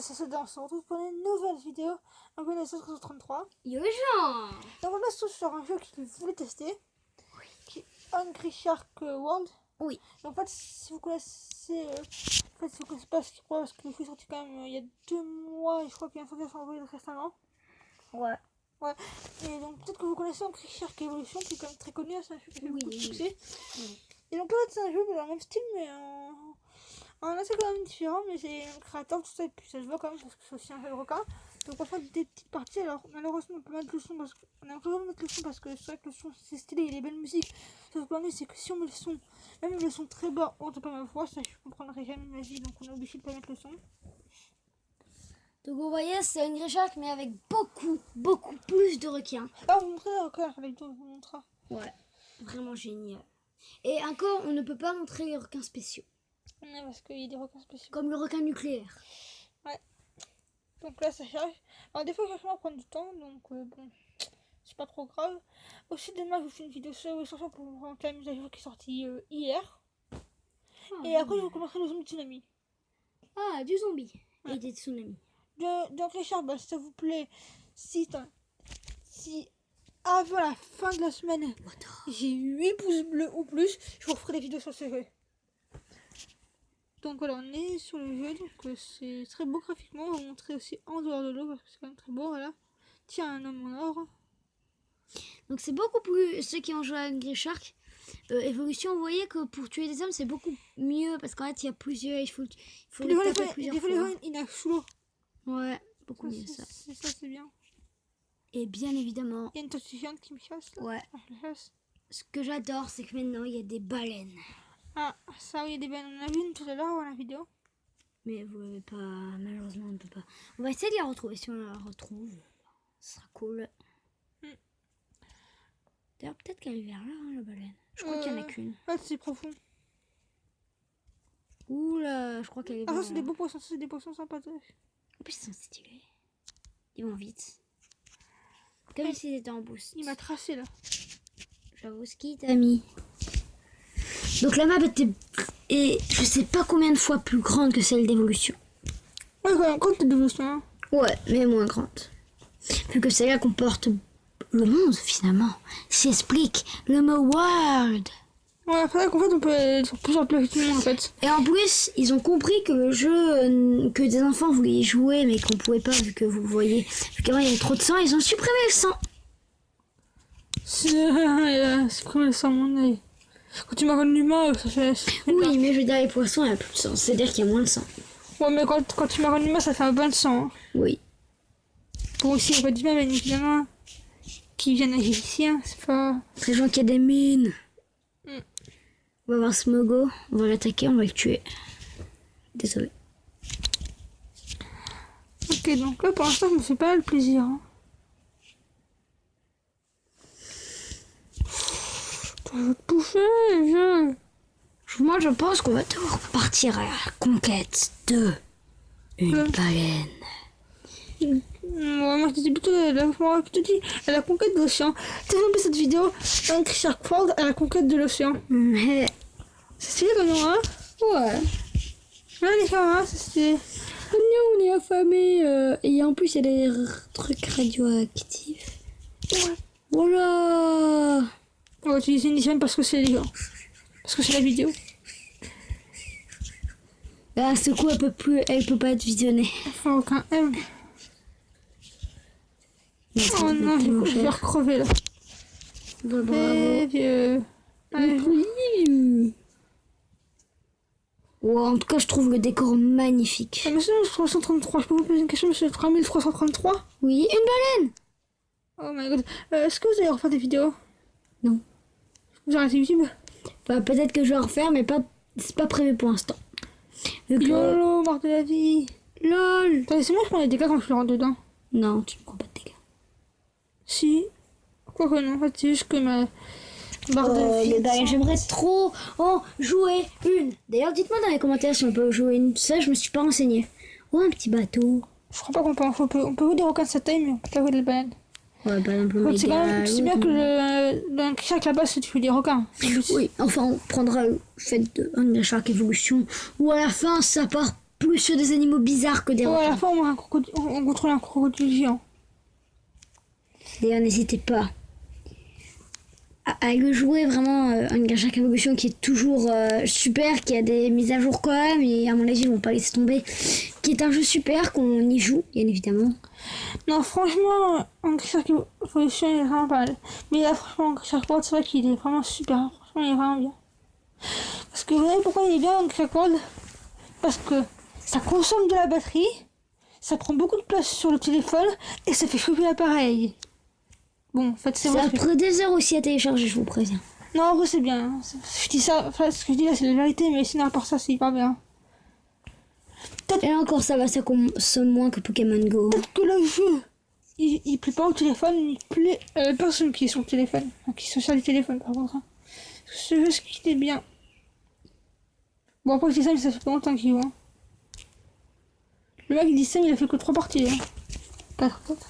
de CCD, on se retrouve pour une nouvelle vidéo en 1933. Yo Jean. Donc on se trouve sur un jeu qu'il voulait tester, qui est Hungry Shark World. Oui. Donc en fait, si vous connaissez, si vous connaissez pas ce qu'il croit, parce que le jeu est sorti quand même il y a 2 mois, et je crois qu'il y a un truc qui a envoyé récemment. Ouais. Ouais. Et donc peut-être que vous connaissez Hungry Shark Evolution, qui est quand même très connu, c'est un jeu qui a fait beaucoup de succès. Et donc là c'est un jeu dans le même style, mais en assez quand même différent, mais c'est un créateur, tout ça, et puis ça se voit quand même parce que c'est aussi un jeu de requin. Donc on va faire des petites parties. Alors malheureusement on peut mettre le son parce qu'on a besoin de mettre le son parce que c'est vrai que le son c'est stylé, il y a des belles musiques. Sauf que c'est que si on met le son, même le son très bas, on entend pas ma voix, ça je comprendrai jamais ma vie, donc on est obligé de pas mettre le son. Donc vous voyez, c'est Hungry Shark mais avec beaucoup plus de requins. Ah, on vous montrer les requins, avec toi, on vous montrera. Ouais, vraiment génial. Et encore, on ne peut pas montrer les requins spéciaux. Ouais, parce qu'il y a des requins spéciaux. Comme le requin nucléaire. Ouais. Donc là ça charge. Alors des fois franchement prendre du temps, donc bon, c'est pas trop grave. Aussi demain je vous fais une vidéo sur pour vous rendre la mise à jour qui est sortie hier. Et après je vous commencerai le zombie tsunami. Ah, du zombie. Ouais. Et des tsunamis. Donc Richard, bah, s'il vous plaît, si avant la fin de la semaine j'ai 8 pouces bleus ou plus, je vous referai des vidéos sur ce jeu. Donc voilà, on est sur le jeu, donc c'est très beau graphiquement. On va montrer aussi en dehors de l'eau parce que c'est quand même très beau. Voilà, tiens, un homme en or. Donc c'est beaucoup plus, ceux qui ont joué à Hungry Shark Evolution, vous voyez que pour tuer des hommes c'est beaucoup mieux parce qu'en fait il y a plusieurs, il faut les taper plusieurs fois. Des fois il nage sous l'eau. Ouais, beaucoup mieux ça. C'est bien. Et bien évidemment, il y a une tortue géante qui me chasse là. Ouais. Ah, ce que j'adore c'est que maintenant il y a des baleines. Ah, ça oui, il y a des baleines. On a vu une tout à l'heure dans la vidéo. Mais vous n'avez pas, malheureusement on ne peut pas. On va essayer de la retrouver, si on la retrouve, ce sera cool. D'ailleurs peut-être qu'elle est vers là, hein, la baleine. Je crois qu'il n'y en a qu'une. Ah, c'est profond. Oula, je crois qu'elle est vers là. là. Ah, ça c'est des poissons sympathiques. En plus ils sont stylés. Ils vont vite. Comme s'ils étaient en boost. Il m'a tracé là. J'avoue, ce qui t'a mis. Donc la map est, je sais pas combien de fois plus grande que celle d'Evolution. Ouais, quand même, quand t'es d'Evolution. Hein. Ouais, mais moins grande. Vu que celle-là comporte le monde finalement. S'explique le mot world. Ouais, c'est vrai qu'en fait on peut aller sur plusieurs places du monde en fait. Et en plus, ils ont compris que le jeu, que des enfants voulaient y jouer mais qu'on pouvait pas vu que vous voyez, vu qu'avant il y avait trop de sang, ils ont supprimé le sang. C'est supprimé le sang, mon œil. Quand tu marines l'humain, ça fait... Oui, mais je veux dire, les poissons, il n'y a plus de sang. C'est-à-dire qu'il y a moins de sang. Ouais, mais quand tu marines l'humain, ça fait un bain de sang. Hein. Oui. Bon, aussi, il n'y a pas d'humains, bien évidemment, qui viennent agir ici, hein. C'est pas... Les gens qui a des mines. On va voir Smogo, on va l'attaquer, on va le tuer. Désolé. Ok, donc là, pour l'instant, je me fais pas le plaisir. Hein. Je veux pousser, Moi, je pense qu'on va devoir partir à la conquête de une baleine. Ouais, moi, je disais plutôt, à la conquête de l'océan. Tu as vu cette vidéo, Hungry Shark World à la conquête de l'océan. Mais... C'est stylé comme nom, hein. Ouais. Là, les gars, hein, c'est stylé. On est affamés. Et en plus, il y a des trucs radioactifs. Ouais. Voilà. On va utiliser une dizaine parce que c'est les gars. Parce que c'est la vidéo. Là, ce coup, elle peut pas être visionnée. Enfin, aucun M. Oh non, je vais recrever là. Bah, bravo. Vieux. Oui. Ouais, en tout cas, je trouve le décor magnifique. Ah, monsieur, 333, je peux vous poser une question, monsieur 3333? Oui, une baleine. Oh my god. Est-ce que vous allez refaire des vidéos? Non. Vous arrêtez YouTube? Bah, peut-être que je vais refaire, mais c'est pas prévu pour l'instant. YOLO, mort de la vie. LOL. Attendez, c'est moi je prends les dégâts quand je le rentre dedans. Non, tu ne prends pas de dégâts. Si. Quoi que non, en fait, c'est juste que ma barre de vie. Bah, j'aimerais trop jouer une. D'ailleurs, dites-moi dans les commentaires si on peut jouer une. Ça, je me suis pas renseignée. Oh, un petit bateau. Je crois pas qu'on peut. On peut jouer des requins de cette taille, mais on peut pas jouer des baleines. Ouais, par exemple, c'est bien que le Shark là-bas, c'est tuer des requins. Oui, enfin, on prendra le fait de Hungry Shark Evolution où à la fin, ça part plus sur des animaux bizarres que des Ouais, à requins. la fin, on contrôle un crocodile géant. D'ailleurs, n'hésitez pas à le jouer vraiment. Hungry Shark Evolution qui est toujours super, qui a des mises à jour quand même, et à mon avis, ils vont pas laisser tomber. Qui est un jeu super, qu'on y joue, bien évidemment. Non, franchement, Hungry Shark Evolution est vraiment pas mal. Mais là, franchement, Hungry Shark World, c'est vrai qu'il est vraiment super. Franchement, il est vraiment bien. Parce que vous savez pourquoi il est bien, Hungry Shark World? Parce que ça consomme de la batterie, ça prend beaucoup de place sur le téléphone, et ça fait chauffer l'appareil. Bon, en fait, c'est Ça vrai. prend des heures aussi à télécharger, je vous préviens. Non, en vrai, c'est bien. Je dis ça, enfin, ce que je dis là, c'est la vérité, mais sinon, à part ça, c'est hyper bien. Et encore, ça va, ça consomme moins que Pokémon Go. Peut-être que le jeu, il plaît pas au téléphone, il plaît à la personne qui est sur le téléphone. Enfin, qui sont sur les téléphones, par contre. Hein. Ce jeu, ce qui est bien. Bon, après, je dis ça, mais ça fait pas longtemps qu'il joue. Hein. Le mec, il dit ça, mais il a fait que 3 parties. Hein. 4 peut-être.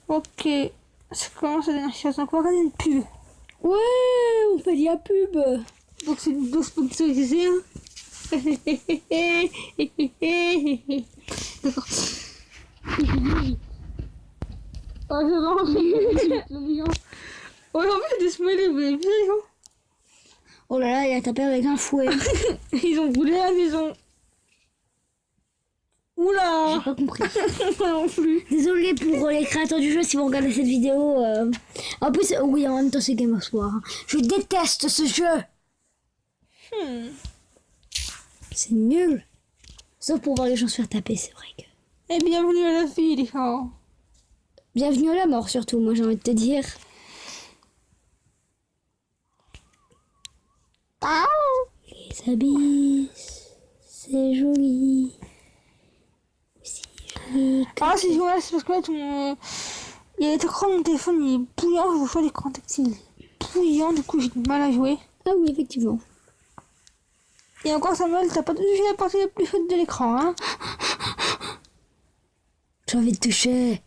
Ok. Ça commence la dernière chose. Donc, on va regarder une pub. Ouais, on fait de la pub. Donc, c'est une vidéo sponsorisée. Hein. D'accord. Oh, c'est vraiment mignon. Ouais, en fait, des smileys, mais bien. Oh là là, il a tapé avec un fouet. Ils ont brûlé la maison. J'ai Oula. pas compris. Moi non plus. Désolé pour les créateurs du jeu si vous regardez cette vidéo. En plus, oui, en même temps, c'est Game of War. Je déteste ce jeu. C'est nul. Sauf pour voir les gens se faire taper, c'est vrai que. Et bienvenue à la fille, les gens. Bienvenue à la mort, surtout, moi j'ai envie de te dire. Les abysses, c'est joli. Si joli. Ah, c'est voilà, c'est parce que là, il y a l'écran de mon téléphone, il est bouillant, je vous choisis l'écran tactile. Bouillant, du coup, j'ai du mal à jouer. Ah oui, effectivement. Et encore, Samuel, t'as pas touché la partie la plus chaude de l'écran, hein. J'ai envie de toucher.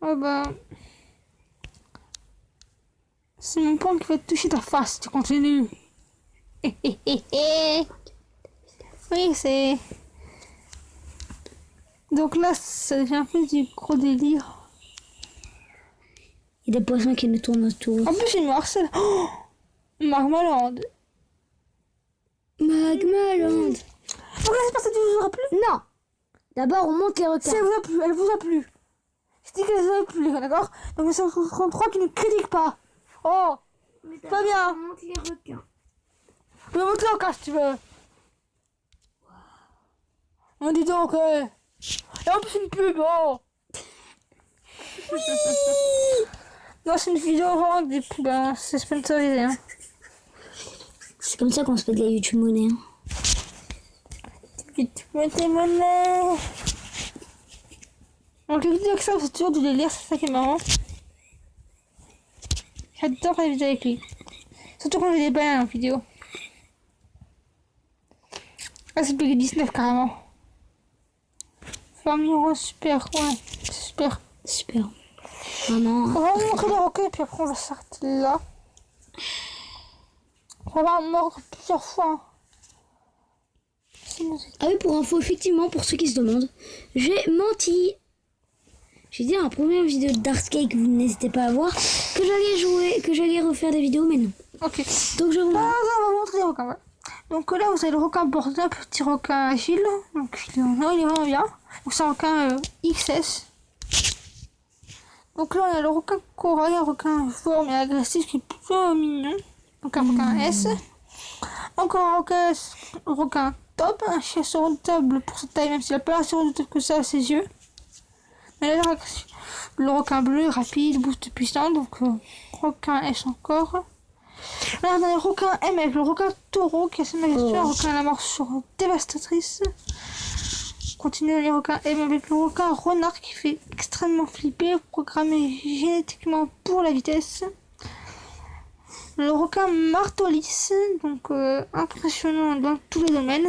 Ah bah... C'est mon point qui va te toucher ta face, tu continues. Oui, c'est... Donc là, ça devient un peu du gros délire. Il y a des poissons qui nous tournent autour. En plus, il me harcèle. Oh, Marmaland. Magmaland. Donc là, c'est pas ça que tu vous aura plu. Non. D'abord, on monte les requins. Si elle vous a plu, elle vous a plu. Je dis qu'elle vous a plu, d'accord. Donc c'est 33 qui ne critique pas. Oh, pas bien. On monte les requins. Je vais monter en cas si tu veux. On dit donc, et en plus une pub, oh. Non, c'est une vidéo vraiment avec des pubs, hein. C'est sponsorisé. Hein. C'est comme ça qu'on se fait de la YouTube monnaie. Hein. Vite, mettez monnaie. Donc les vidéos avec ça, c'est toujours du délire, c'est ça qui est marrant. J'adore faire des vidéos avec lui. Surtout quand j'ai des bananes en vidéo. Ah, c'est Peggy 19 carrément. Formiro, super, ouais, c'est super. Super. Vraiment. On va vous montrer les requins et puis après on va s'arrêter là. On va mordre plusieurs fois. Ah oui, pour info, effectivement, pour ceux qui se demandent, j'ai menti. J'ai dit dans la première vidéo de Darkscape que vous n'hésitez pas à voir que j'allais jouer, que j'allais refaire des vidéos, mais non. Ok. Donc je vous On va vous montrer les requins. Ouais. Donc là, vous avez le requin border, petit requin agile. Donc il est vraiment bien. Donc c'est un requin XS. Donc là, on a le requin corail, un requin fort mais agressif qui est plutôt mignon. Donc un requin S. Encore un requin top, un chasseur redoutable pour sa taille, même s'il n'a pas l'air si redoutable que ça à ses yeux. Mais là, le requin bleu, rapide, boost puissant, donc requin S encore. Là, on a le requin M avec le requin taureau qui est assez majestueux, un requin à la morsure dévastatrice. Continue les requins M avec le requin renard qui fait extrêmement flipper, programmé génétiquement pour la vitesse. Le requin marteau lisse, donc impressionnant dans tous les domaines.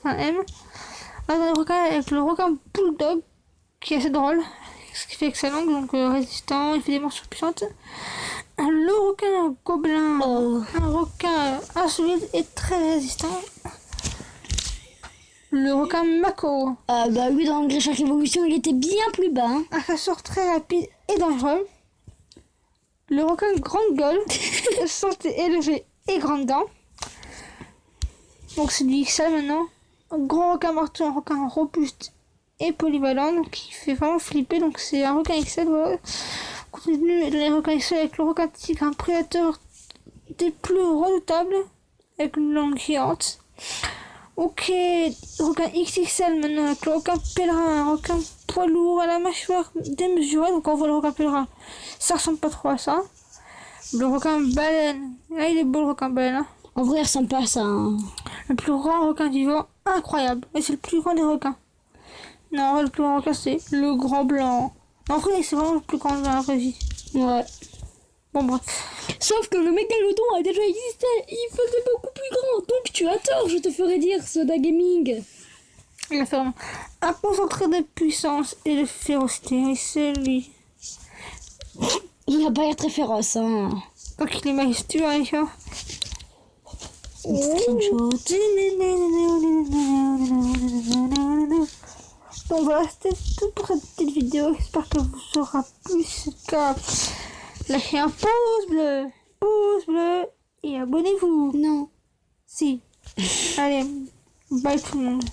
Requin M. Là, on a le requin avec le requin bulldog qui est assez drôle, ce qui fait excellent, donc résistant, il fait des morsures puissantes. Le requin gobelin, un requin insolite et très résistant. Le requin Mako. Bah lui, dans Great Shark Evolution, il était bien plus bas. Hein. Un chasseur très rapide et dangereux. Le requin grande gueule. Santé élevée et grande dent. Donc c'est du XL maintenant. Un gros requin marteau, un requin robuste et polyvalent. Donc il fait vraiment flipper. Donc c'est un requin XL. Voilà. Continue les requins XL avec le requin tigre, un prédateur des plus redoutables. Avec une langue géante. Ok, requin XXL maintenant avec le requin pèlerin, un requin poids lourd à la mâchoire démesurée. Donc on voit le requin pèlerin, ça ressemble pas trop à ça. Le requin baleine, là il est beau le requin baleine. Hein. En vrai, il ressemble pas à ça. Hein. Le plus grand requin vivant, incroyable. Et c'est le plus grand des requins. Non, en vrai, le plus grand requin c'est le grand blanc. En vrai, c'est vraiment le plus grand dans la vraie vie. Ouais. Bon bref. Sauf que le mégalodon a déjà existé, il faisait beaucoup plus grand. Donc tu as tort, je te ferai dire, Soda Gaming. Il a fait vraiment un concentré de puissance et de férocité. Et c'est lui. Il n'a pas l'air très féroce. Hein. Donc il est majestueux, hein, les gars. Screenshot. Donc voilà, c'était tout pour cette petite vidéo. J'espère que vous aura plu. C'est le cas. Lâchez un pouce bleu et abonnez-vous. Non. Si. Allez, bye tout le monde.